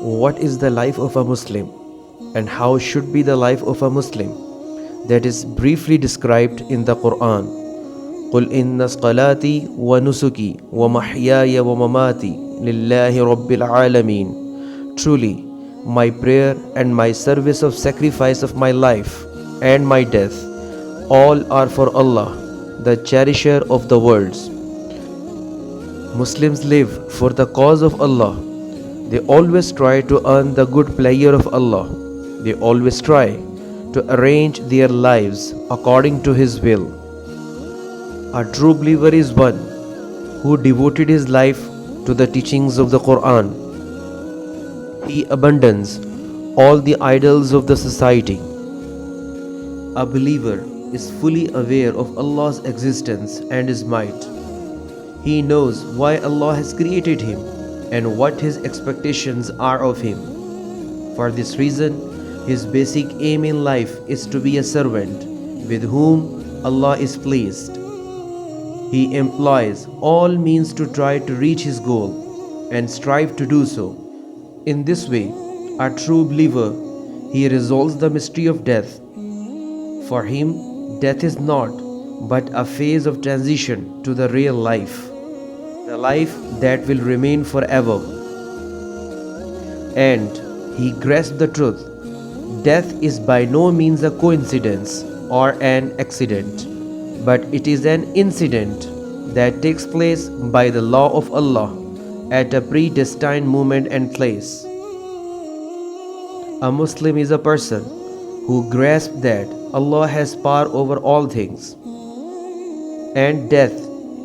What is the life of a Muslim and how should be the life of a Muslim? That is briefly described in the Quran. قُلْ إِنَّ صَلَاتِي وَنُسُكِي وَمَحْيَايَ وَمَمَاتِي لِلَّهِ رَبِّ الْعَالَمِينَ. Truly, my prayer and my service of sacrifice of my life and my death, all are for Allah, the cherisher of the worlds. Muslims live for the cause of Allah. They always try to earn the good pleasure of Allah. They always try to arrange their lives according to His will. A true believer is one who devoted his life to the teachings of the Quran. He abandons all the idols of the society. A believer is fully aware of Allah's existence and His might. He knows why Allah has created him and what His expectations are of him. For this reason, his basic aim in life is to be a servant with whom Allah is pleased. He employs all means to try to reach his goal and strive to do so. In this way, a true believer, he resolves the mystery of death. For him, death is not but a phase of transition to the real life, the life that will remain forever. And he grasps the truth. Death is by no means a coincidence or an accident, but it is an incident that takes place by the law of Allah at a predestined moment and place. A Muslim is a person who grasps that Allah has power over all things, and death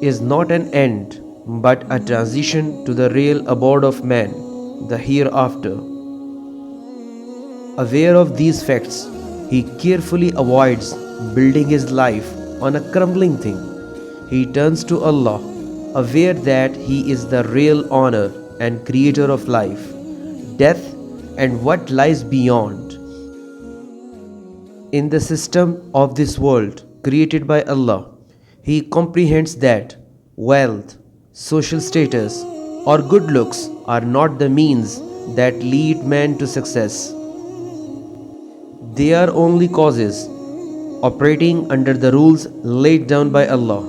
is not an end but a transition to the real abode of man, the hereafter. Aware of these facts, he carefully avoids building his life on a crumbling thing. He turns to Allah, aware that He is the real owner and creator of life, death, and what lies beyond. In the system of this world created by Allah, he comprehends that wealth, social status, or good looks are not the means that lead man to success. They are only causes operating under the rules laid down by Allah,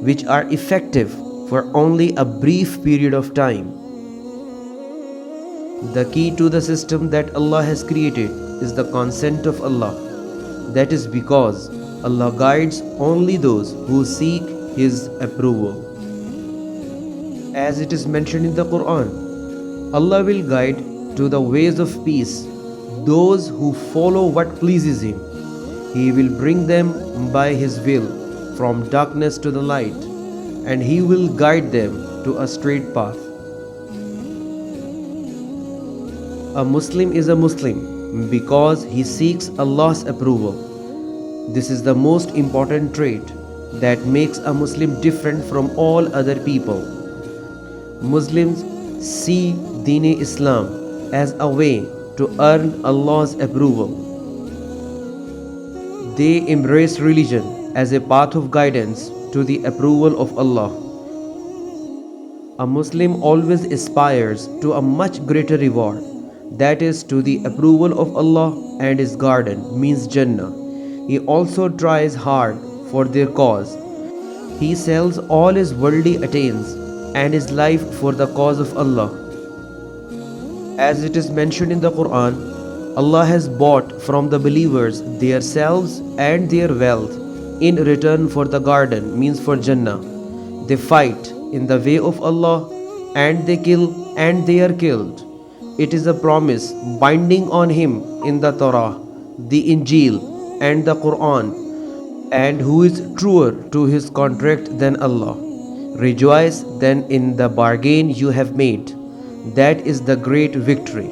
which are effective for only a brief period of time. The key to the system that Allah has created is the consent of Allah. That is because Allah guides only those who seek His approval. As it is mentioned in the Quran, Allah will guide to the ways of peace those who follow what pleases Him. He will bring them by His will from darkness to the light, and He will guide them to a straight path. A Muslim is a Muslim because he seeks Allah's approval. This is the most important trait that makes a Muslim different from all other people. Muslims see Deen Islam as a way to earn Allah's approval. They embrace religion as a path of guidance to the approval of Allah. A Muslim always aspires to a much greater reward, that is to the approval of Allah and His garden, means Jannah. He also tries hard for their cause. He sells all his worldly attains and his life for the cause of Allah. As it is mentioned in the Quran, Allah has bought from the believers their selves and their wealth in return for the garden, means for Jannah. They fight in the way of Allah and they kill and they are killed. It is a promise binding on him in the Torah, the Injil and the Quran, and who is truer to his contract than Allah. Rejoice then in the bargain you have made. That is the great victory.